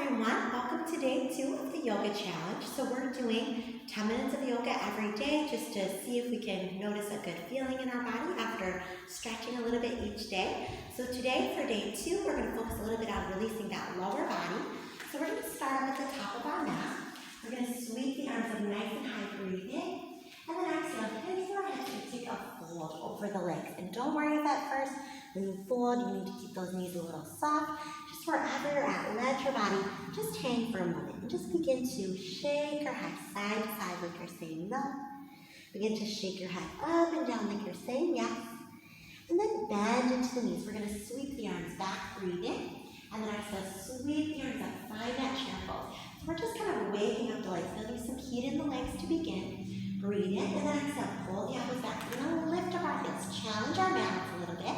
everyone, welcome to day 2 of the yoga challenge. So we're doing 10 minutes of yoga every day just to see if we can notice a good feeling in our body after stretching a little bit each day. So today for day 2, we're going to focus a little bit on releasing that lower body. So we're going to start at the top of our mat. We're going to sweep the arms up nice and high, breathe in. And then exhale, hands to our hips and take a fold over the legs. And don't worry if at first when you fold, you need to keep those knees a little soft. Just wherever you're at, let your body just hang for a moment. And just begin to shake your head side to side like you're saying no. Begin to shake your head up and down like you're saying yes. And then bend into the knees. We're going to sweep the arms back, breathe in. And then exhale, sweep the arms up, find that chair pose. So we're just kind of waking up the legs, building some heat in the legs to begin. Breathe in, and then exhale, pull the elbows back. We're going to lift up our hips, challenge our balance a little bit,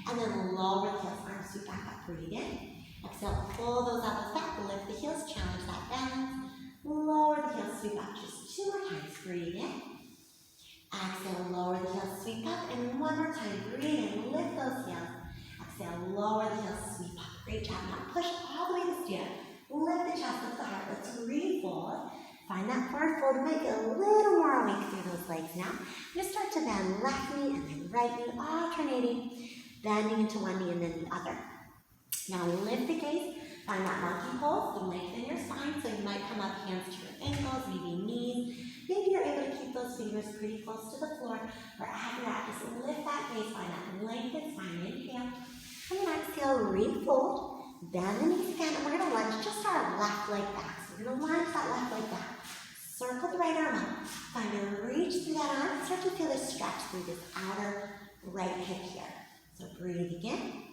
and then lower the heels, arms sweep back up, breathe in. Exhale, pull those elbows back, lift the heels, challenge that balance. Lower the heels, sweep up, just 2 more times, breathe in. Exhale, lower the heels, sweep up, and 1 more time, breathe in, lift those heels. Exhale, lower the heels, sweep up, great job. Now push all the way to stand, lift the chest, lift the heart, let's refold. Find that forward fold. You might get a little more awake through those legs now. I'm going to start to bend left knee and then right knee, alternating, bending into one knee and then the other. Now lift the gaze. Find that monkey pose to lengthen your spine. So you might come up hands to your ankles, maybe knees. Maybe you're able to keep those fingers pretty close to the floor. Wherever you're at, just lift that gaze. Find that lengthened spine. Inhale. And then exhale, refold. Bend the knees again. And we're going to lunge just our left leg back. So we're going to lunge that left leg back. Circle the right arm up. Find a reach through that arm. Start to feel the stretch through this outer right hip here. So breathe again.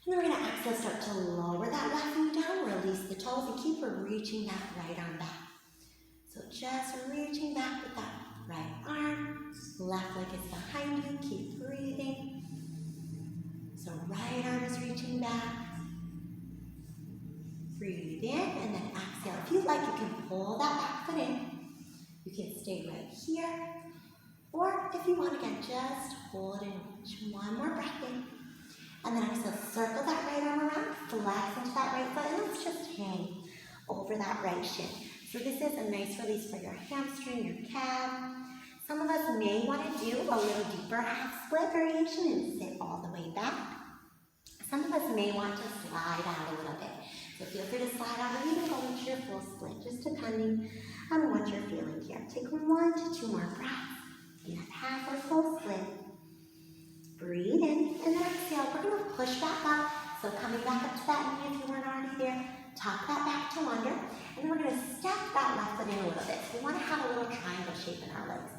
And then we're going to exhale, start to lower that left knee down. Release the toes and keep reaching that right arm back. So just reaching back with that right arm. Left leg is behind you. Keep breathing. So right arm is reaching back. Breathe in and then exhale. If you'd like, you can pull that back foot in. You can stay right here. Or if you want, again, just hold and reach. 1 more breath in. And then exhale, circle that right arm around, flex into that right foot, and let's just hang over that right shin. So this is a nice release for your hamstring, your calf. Some of us may want to do a little deeper half split variation and sit all the way back. Some of us may want to slide out a little bit. So feel free to slide out or even go into your full split, just depending on what you're feeling here. Take 1 to 2 more breaths. You have half or full split. Breathe in, and then exhale. We're going to push back up. So coming back up to that knee if you weren't already there. Tuck that back to under. And then we're going to step that left foot in a little bit. So we want to have a little triangle shape in our legs.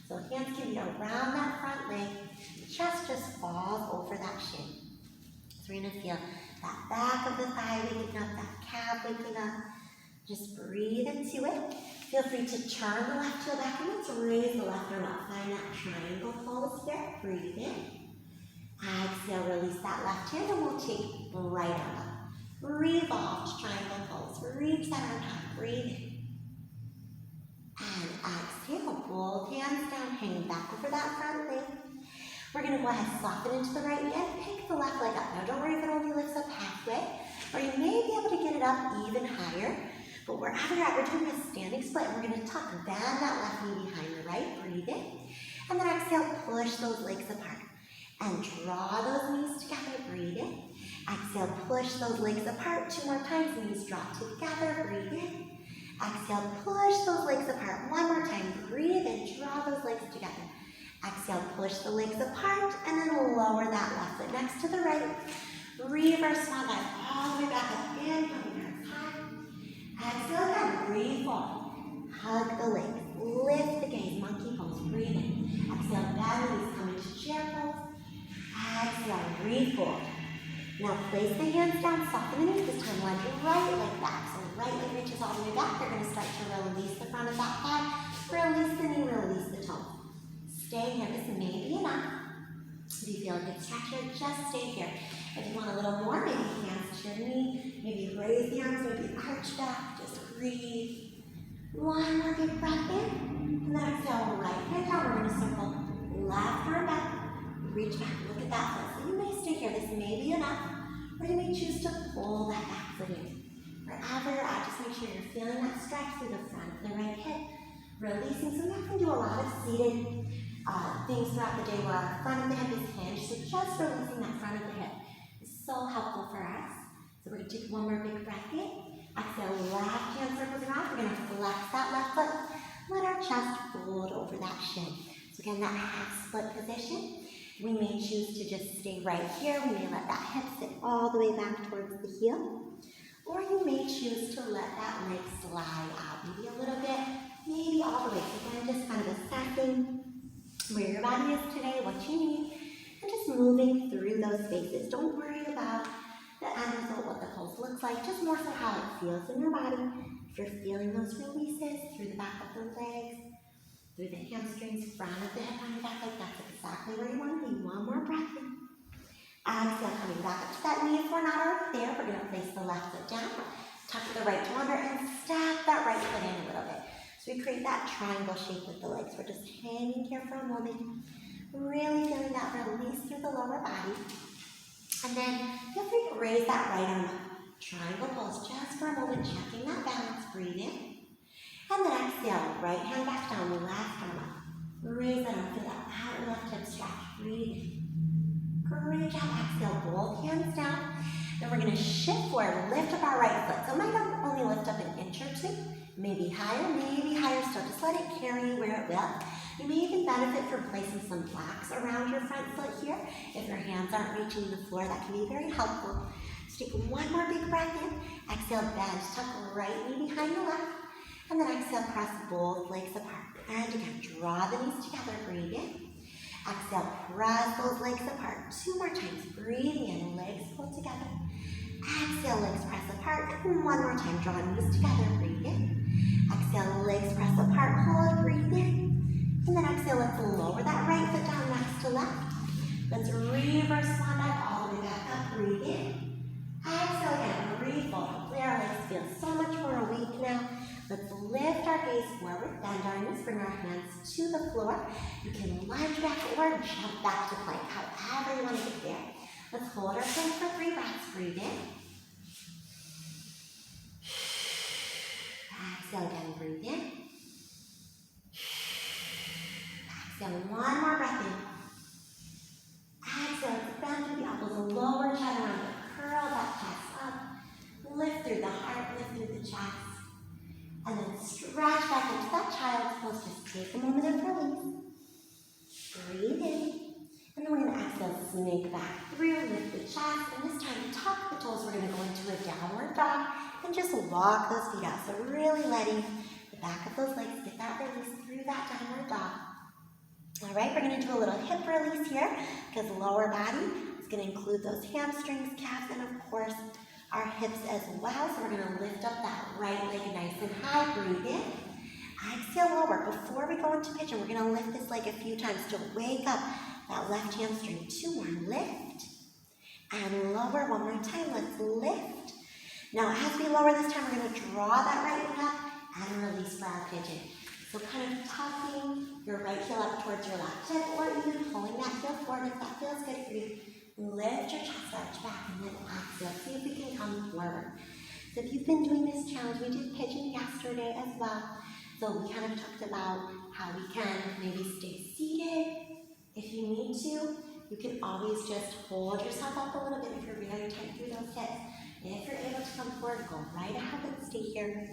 So hands can be around that front leg. The chest just falls over that shin. So we're going to feel that back of the thigh waking up, that calf waking up. Just breathe into it. Feel free to turn the left heel back and let's raise the left arm up. Find that triangle pose there. Breathe in. Exhale, release that left hand and we'll take the right arm up. Revolve to triangle pose. Reach that arm high. Breathe in. And exhale. Both hands down, hanging back over that front leg. We're going to go ahead and soften into the right knee and pick the left leg up. Now don't worry if it only lifts up halfway, or you may be able to get it up even higher. But wherever you're at, we're doing a standing split. We're going to tuck, bend that left knee behind the right. Breathe in. And then exhale, push those legs apart. And draw those knees together. Breathe in. Exhale, push those legs apart. 2 more times. Knees drop together. Breathe in. Exhale, push those legs apart. 1 more time. Breathe in. Draw those legs together. Exhale, push the legs apart, and then lower that left foot next to the right. Reverse swan dive all the way back up in, coming arms high. Exhale again, breathe forward. Hug the legs, lift the gaze, monkey pose, breathe in. Exhale, bend the knees, come into chair pose. Exhale, breathe forward. Now place the hands down, soften the knees, this time lunge your right leg back. So right leg reaches all the way back. You're going to start to release the front of that thigh, release the knee, release the toe. Stay here. This may be enough. If you feel a good stretch here, just stay here. If you want a little more, maybe hands to your knee, maybe raise the arms, maybe arch back, just breathe. 1 more deep breath in, and then exhale, right hand down. We're going to circle left arm back, reach back, look at that foot. So you may stay here. This may be enough, or you may choose to pull that back foot in. Wherever you're sure you're feeling that stretch through the front of the right hip. Releasing, so we often do a lot of seated things throughout the day where our front of the hip is hinged, so just releasing that front of the hip is so helpful for us. So we're going to take one more big breath in. Exhale, left hand circles around. We're going to flex that left foot. Let our chest fold over that shin. So again, that half split position. We may choose to just stay right here. We may let that hip sit all the way back towards the heel. Or you may choose to let that leg slide out, maybe a little bit, maybe all the way. So again, just kind of assessing where your body is today, what you need, and just moving through those spaces. Don't worry about the end result, what the pose looks like, just more so how it feels in your body. If you're feeling those releases through the back of the legs, through the hamstrings, front of the hip on your back, like that's exactly where you want to be. One more breath in. Exhale, coming back up to that knee. If we're not already there, we're going to place the left foot down, tuck the right toe under, and step that right foot in a little bit. So we create that triangle shape with the legs. We're just hanging here for a moment, really feeling that release through the lower body. And then feel free to raise that right arm up. Triangle pose just for a moment, checking that balance. Breathe in. And then exhale, right hand back down, left arm up. Raise that arm, feel that outer left hip stretch. Breathe in. Great job. Exhale, both hands down. Then we're going to shift forward, lift up our right foot. So it might only lift up an inch or two, maybe higher still. Just let it carry you where it will. You may even benefit from placing some blocks around your front foot here. If your hands aren't reaching the floor, that can be very helpful. So take one more big breath in. Exhale, bend, tuck right knee behind the left. And then exhale, press both legs apart. And again, draw the knees together, breathe in. Exhale, press those legs apart. Two more times, breathing in, legs pull together. Exhale, legs press apart. And one more time, draw knees together, breathe in. Exhale, legs press apart, hold, breathe in. And then exhale, let's lower that right foot down next to left. Let's reverse swan dive all the way back up, breathe in. Exhale again, refold. Hopefully our legs feel so much more awake now. Let's lift our gaze forward, bend our knees, bring our hands to the floor. You can lunge back or jump back to plank, however you want to get there. Let's hold our plank for 3 breaths, breathe in. Exhale again, breathe in. Exhale, one more breath in. Exhale, let's bend through the elbows, lower chaturanga, curl that chest up, lift through the heart, lift through the chest, and then stretch back into that child's pose. Just take a moment of release. Breathe in, and then we're going to exhale, snake back through, lift the chest, and this time tuck the toes. We're going to go into a downward dog and just walk those feet out. So really letting the back of those legs get that release through that downward dog. All right, we're going to do a little hip release here because lower body is going to include those hamstrings, calves, and of course our hips as well. So we're going to lift up that right leg nice and high. Breathe in. Exhale, lower. Before we go into pigeon, we're going to lift this leg a few times to wake up that left hamstring. 2 more. Lift. And lower one more time. Let's lift. Now, as we lower this time, we're going to draw that right leg up and release for our pigeon. So kind of tucking your right heel up towards your left hip or even pulling that heel forward if that feels good for you. Lift your chest arch back and then exhale. See if we can come forward. So if you've been doing this challenge, we did pigeon yesterday as well. So we kind of talked about how we can maybe stay seated. If you need to, you can always just hold yourself up a little bit if you're really tight through those hips. If you're able to come forward, go right ahead and stay here.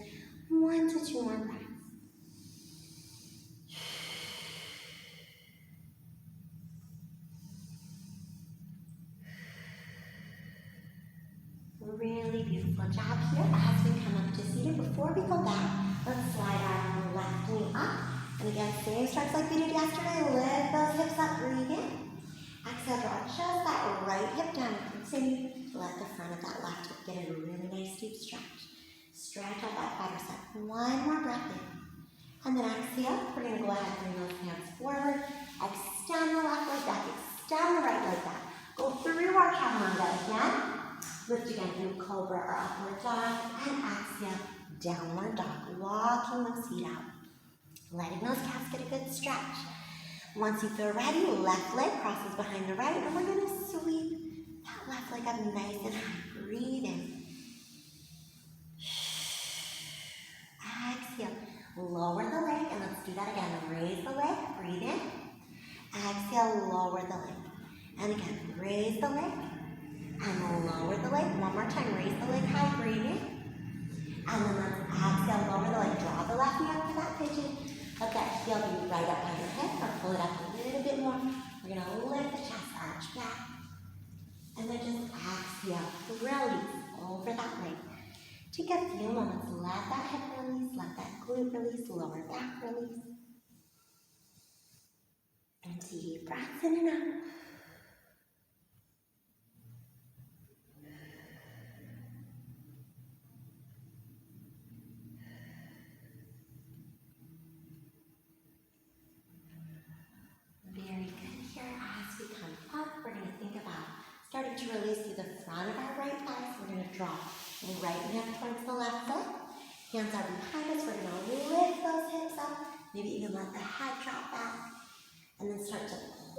1 to 2 more breaths. Really beautiful job here as we come up to seated. Before we go back, let's slide our left knee up. And again, same stretch like we did yesterday. Lift those hips up, breathe in. Exhale, draw just that right hip down. Continue to let the front of that left hip get a really nice deep stretch. Stretch out that quadricep. 1 more breath in. And then exhale, we're going to go ahead and bring those hands forward. Extend the left leg back, extend the right leg back. Go through our chaturanga again. Lift again through cobra or upward dog, and exhale, downward dog, walking those feet out. Letting those calves get a good stretch. Once you feel ready, left leg crosses behind the right, and we're going to sweep that left leg up nice and high. Breathe in. And again, raise the leg and lower the leg. One more time, raise the leg high, breathe in. And then let's exhale, lower the leg, draw the left knee up for that pigeon. Let that heel be right up by your head, or pull it up a little bit more. We're gonna lift the chest, arch back. And then just exhale, release over that leg. Take a few moments, let that hip release, let that glute release, lower back release. And deep breaths in and out. Very good. Here, as we come up, we're going to think about starting to release through the front of our right thigh. So we're going to drop the right hip towards the left foot. Hands are behind us. We're going to lift those hips up. Maybe even let the head drop back. And then start to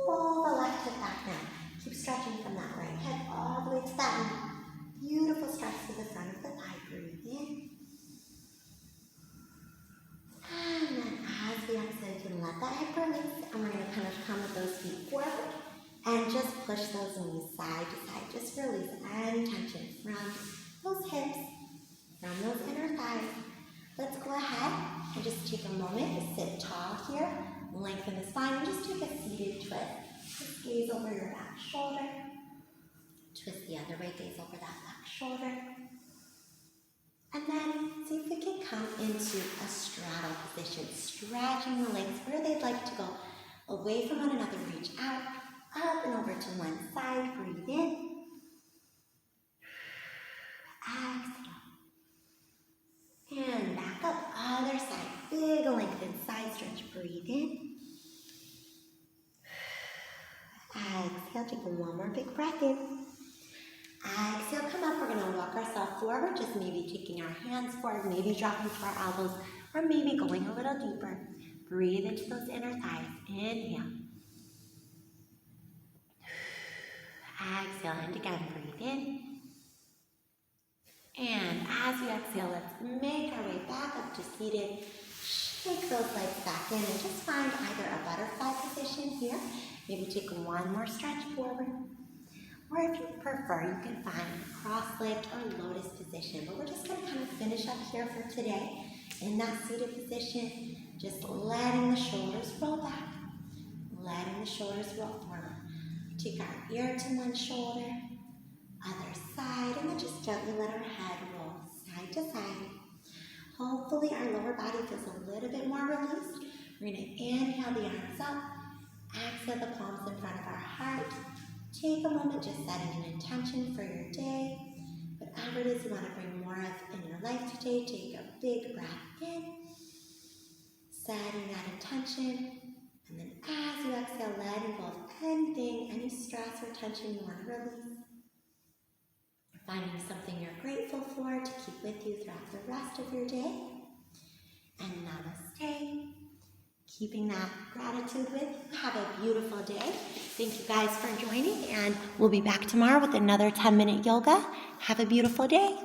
pull the left hip back now. Keep stretching from that right hip all the way to that knee. Beautiful stretch to the front of the thigh. Breathe in. And then as we exhale, you can let that hip release. And we're going to kind of come with those feet forward. And just push those knees side to side. Just release any tension from those hips, from those inner thighs. Let's go ahead and just take a moment to sit tall here. Lengthen the spine and just take a seated twist. Just gaze over your back shoulder. Twist the other way, gaze over that back shoulder. And then see if we can come into a straddle position, stretching the legs where they'd like to go. Away from one another, reach out, up and over to one side, breathe in. Exhale. And back up, other side, big lengthened side stretch, breathe in. Exhale, take one more big breath in. Exhale, come up, we're going to walk ourselves forward, just maybe taking our hands forward, maybe dropping to our elbows, or maybe going a little deeper. Breathe into those inner thighs, inhale. Exhale, and again, breathe in. And as we exhale, let's make our way back up to seated. Shake those legs back in and just find either a butterfly position here. Maybe take one more stretch forward. Or if you prefer, you can find a cross-legged or lotus position. But we're just going to kind of finish up here for today in that seated position. Just letting the shoulders roll back. Letting the shoulders roll forward. Take our ear to one shoulder, other side, and then just gently let our head roll side to side. Hopefully our lower body feels a little bit more released. We're going to inhale the arms up, exhale the palms in front of our heart. Take a moment just setting an intention for your day. Whatever it is you want to bring more of in your life today, take a big breath in, setting that intention. And then as you exhale, letting go of anything, any stress or tension you want to release. Finding something you're grateful for to keep with you throughout the rest of your day. And namaste. Keeping that gratitude with you. Have a beautiful day. Thank you guys for joining, and we'll be back tomorrow with another 10-minute yoga. Have a beautiful day.